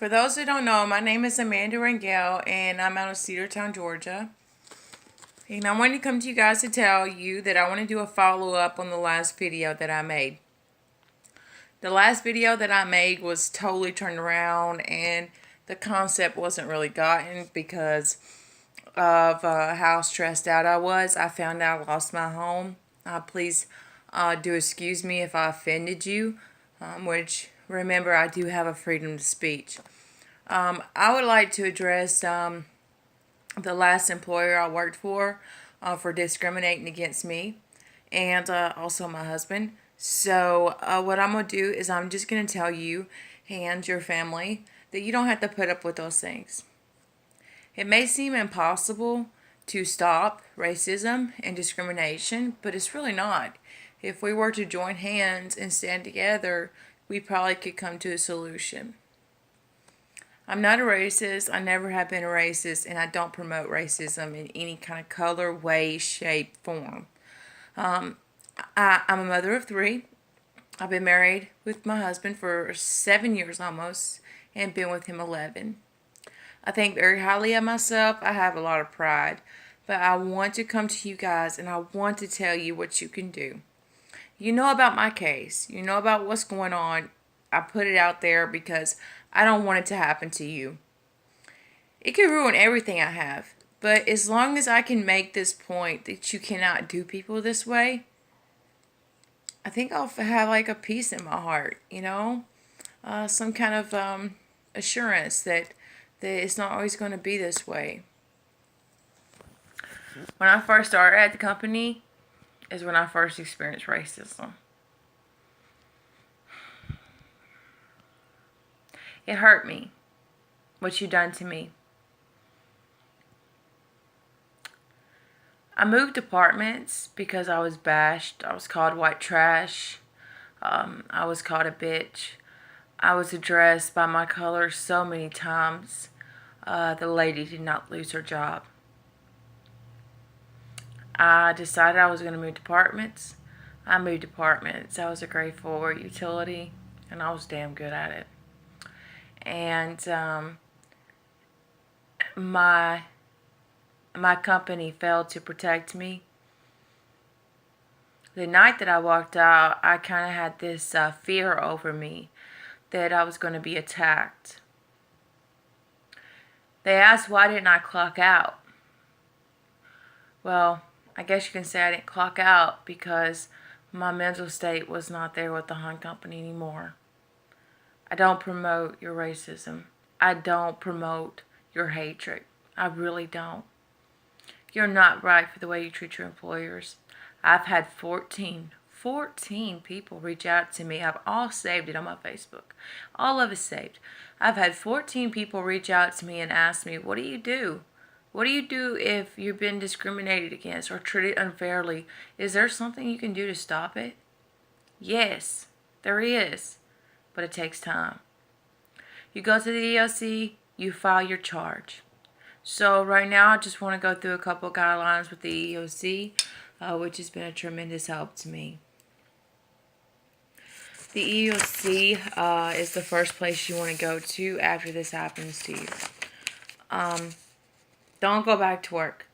For those who don't know, my name is Amanda Rangel, and I'm out of Cedartown, Georgia. And I wanted to come to you guys to tell you that I want to do a follow-up on the last video that I made. The last video that I made was totally turned around, and the concept wasn't really gotten because of how stressed out I was. I found out I lost my home. Please do excuse me if I offended you, which remember I do have a freedom of speech. I would like to address the last employer I worked for discriminating against me and also my husband. So what I'm going to do is I'm just going to tell you and your family that you don't have to put up with those things. It may seem impossible to stop racism and discrimination, but it's really not. If we were to join hands and stand together, we probably could come to a solution. I'm not a racist. I never have been a racist, and I don't promote racism in any kind of color, way, shape, form. I'm a mother of 3. I've been married with my husband for 7 years almost, and been with him 11. I think very highly of myself. I have a lot of pride, but I want to come to you guys, and I want to tell you what you can do. You know about my case. You know about what's going on. I put it out there because I don't want it to happen to you. It could ruin everything I have. But as long as I can make this point that you cannot do people this way, I think I'll have like a peace in my heart, some kind of assurance that it's not always going to be this way. When I first started at the company is when I first experienced racism. It hurt me, what you done to me. I moved apartments because I was bashed. I was called white trash. I was called a bitch. I was addressed by my color so many times. The lady did not lose her job. I decided I was going to move apartments. I moved apartments. I was a grade 4 utility, and I was damn good at it. And my company failed to protect me. The night that I walked out, I kind of had this fear over me that I was going to be attacked. They asked why didn't I clock out. Well, I guess you can say I didn't clock out because my mental state was not there with the Hunt Company anymore. I don't promote your racism. I don't promote your hatred. I really don't. You're not right for the way you treat your employers. I've had 14 people reach out to me. I've all saved it on my Facebook. All of it saved. I've had 14 people reach out to me and ask me, what do you do? What do you do if you've been discriminated against or treated unfairly? Is there something you can do to stop it? Yes, there is. But it takes time. You go to the EOC, you file your charge. So right now I just want to go through a couple of guidelines with the EOC, which has been a tremendous help to me. The EOC is the first place you want to go to after this happens to you. Don't go back to work.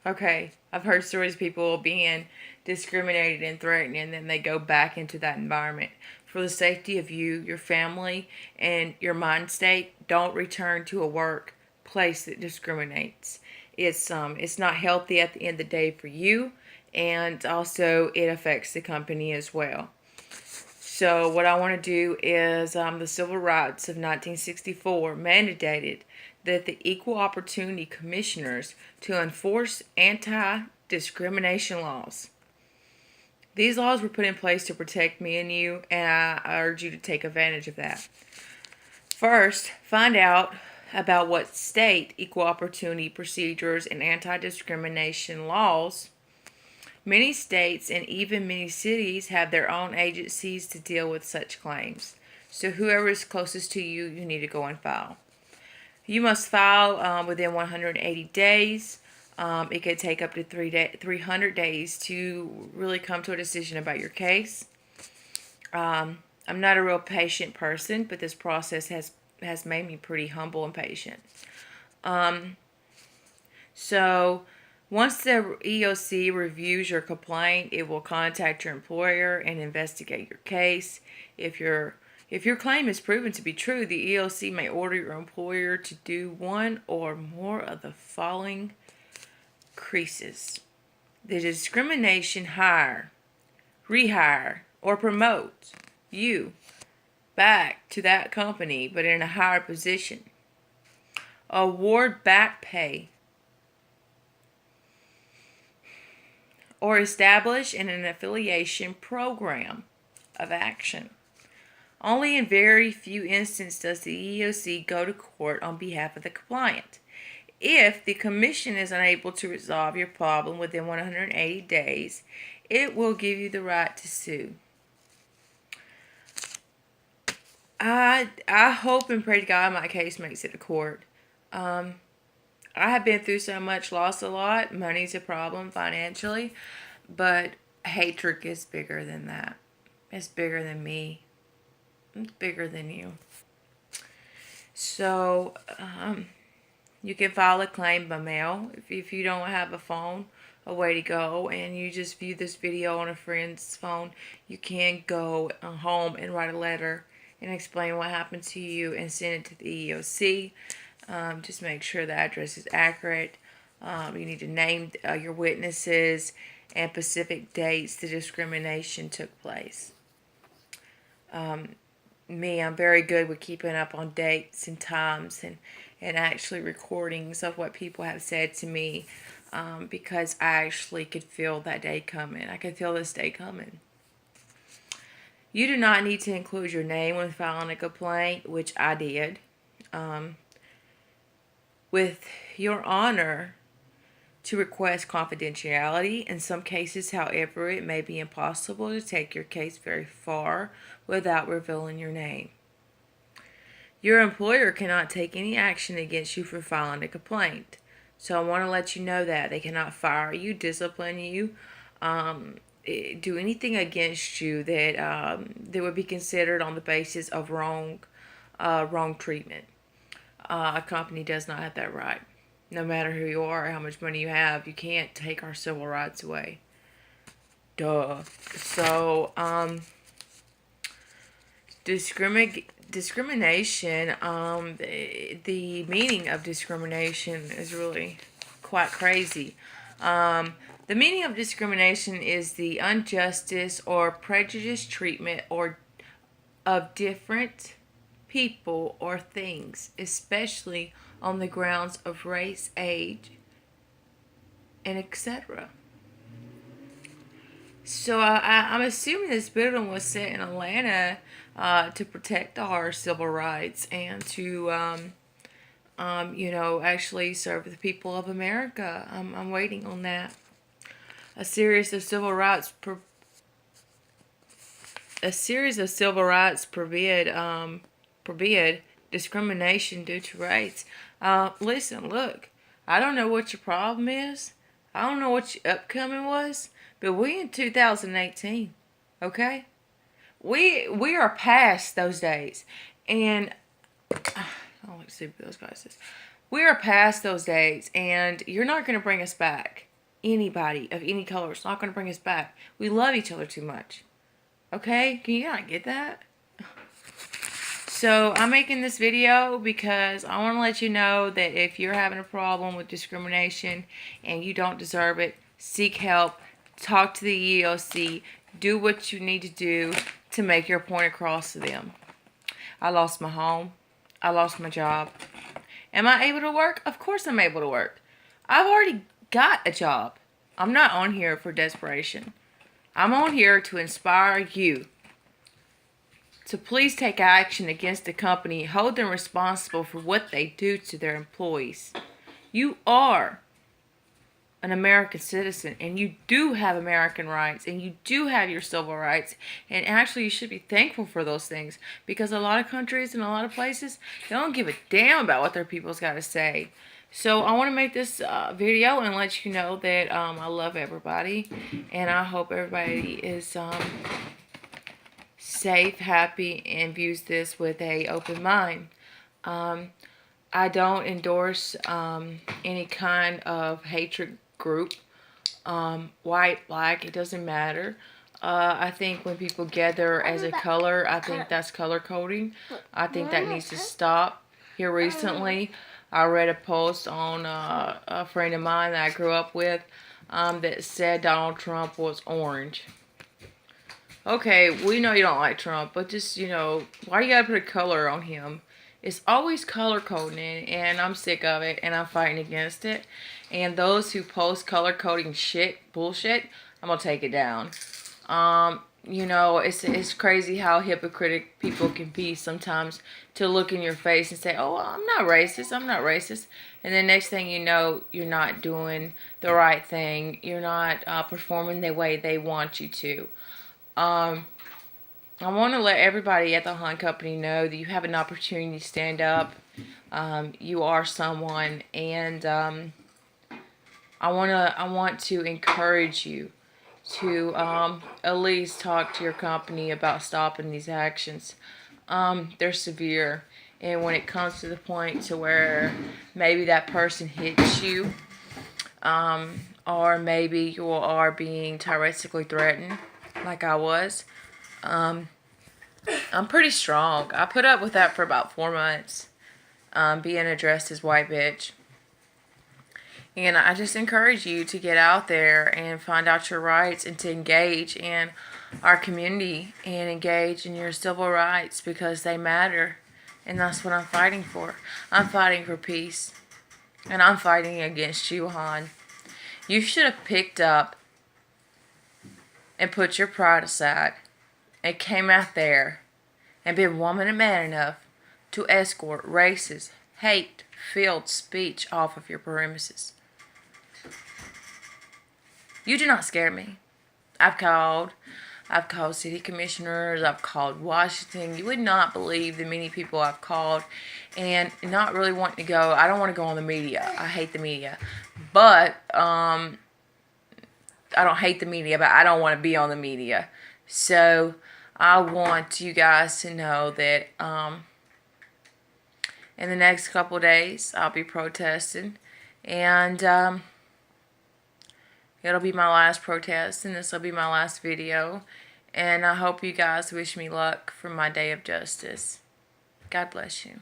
Okay, I've heard stories of people being discriminated and threatened, and then they go back into that environment. For the safety of you, your family, and your mind state, don't return to a workplace that discriminates. It's not healthy at the end of the day for you, and also it affects the company as well. So what I want to do is the Civil Rights of 1964 mandated that the Equal Opportunity Commissioners to enforce anti-discrimination laws. These laws were put in place to protect me and you, and I urge you to take advantage of that. First, find out about what state equal opportunity procedures and anti-discrimination laws. Many states and even many cities have their own agencies to deal with such claims. So whoever is closest to you, you need to go and file. You must file within 180 days. It could take up to 300 days to really come to a decision about your case. I'm not a real patient person, but this process has has made me pretty humble and patient. So once the EOC reviews your complaint, it will contact your employer and investigate your case. If your claim is proven to be true, the EOC may order your employer to do one or more of the following creases: the discrimination, hire, rehire, or promote you back to that company but in a higher position. Award back pay. Or establish an affiliation program of action. Only in very few instances does the EOC go to court on behalf of the complainant. If the commission is unable to resolve your problem within 180 days, it will give you the right to sue. I hope and pray to God my case makes it to court. I have been through so much, lost a lot. Money's a problem financially, but hatred is bigger than that. It's bigger than me. It's bigger than you. So, you can file a claim by mail. If you don't have a phone, a way to go, and you just view this video on a friend's phone, you can go home and write a letter and explain what happened to you and send it to the EOC. Just make sure the address is accurate. You need to name your witnesses and specific dates the discrimination took place. I'm very good with keeping up on dates and times and actually recordings of what people have said to me, because I actually could feel that day coming. I could feel this day coming. You do not need to include your name when filing a complaint, which I did. With your honor to request confidentiality. In some cases, however, it may be impossible to take your case very far without revealing your name. Your employer cannot take any action against you for filing a complaint. So I want to let you know that they cannot fire you, discipline you, do anything against you that would be considered on the basis of wrong treatment. A company does not have that right. No matter who you are or how much money you have, you can't take our civil rights away. Duh. So, discrimination, the meaning of discrimination is really quite crazy. The meaning of discrimination is the injustice or prejudiced treatment of different people or things, especially on the grounds of race, age, and etc. So I'm assuming this building was set in Atlanta to protect our civil rights and to, actually serve the people of America. I'm waiting on that. A series of civil rights forbid discrimination due to race. Listen, look, I don't know what your problem is. I don't know what your upcoming was, but we in 2018, okay? We are past those days, and I don't like stupid those glasses. We are past those days, and you're not going to bring us back. Anybody of any color is not going to bring us back. We love each other too much. Okay? Can you not get that? So I'm making this video because I want to let you know that if you're having a problem with discrimination and you don't deserve it, seek help, talk to the EOC, do what you need to do to make your point across to them. I lost my home. I lost my job. Am I able to work? Of course I'm able to work. I've already got a job. I'm not on here for desperation. I'm on here to inspire you to please take action against the company, hold them responsible for what they do to their employees. You are an American citizen, and you do have American rights, and you do have your civil rights, and actually you should be thankful for those things, because a lot of countries and a lot of places, they don't give a damn about what their people's got to say. So I want to make this video and let you know that I love everybody, and I hope everybody is safe, happy, and views this with a open mind. I don't endorse any kind of hatred group. White, black, it doesn't matter. I think when people gather as a color, I think that's color coding. I think that needs to stop. Here recently, I read a post on a friend of mine that I grew up with that said Donald Trump was orange. Okay, we know you don't like Trump, but just, why you gotta put a color on him? It's always color coding, and I'm sick of it, and I'm fighting against it. And those who post color coding bullshit, I'm gonna take it down. It's crazy how hypocritic people can be sometimes to look in your face and say, oh, I'm not racist, And then next thing you know, you're not doing the right thing. You're not performing the way they want you to. I want to let everybody at the Hunt Company know that you have an opportunity to stand up. You are someone, and I want to encourage you to at least talk to your company about stopping these actions. They're severe, and when it comes to the point to where maybe that person hits you, or maybe you are being tyrannically threatened, like I was. I'm pretty strong. I put up with that for about 4 months, being addressed as white bitch. And I just encourage you to get out there and find out your rights and to engage in our community and engage in your civil rights because they matter. And that's what I'm fighting for. I'm fighting for peace. And I'm fighting against you, Han. You should have picked up and put your pride aside and came out there and been woman and man enough to escort racist, hate-filled speech off of your premises. You do not scare me. I've called city commissioners, I've called Washington. You would not believe the many people I've called and not really wanting to go. I don't want to go on the media. I hate the media. But, I don't hate the media, but I don't want to be on the media. So, I want you guys to know that in the next couple of days, I'll be protesting. And it'll be my last protest, and this will be my last video. And I hope you guys wish me luck for my day of justice. God bless you.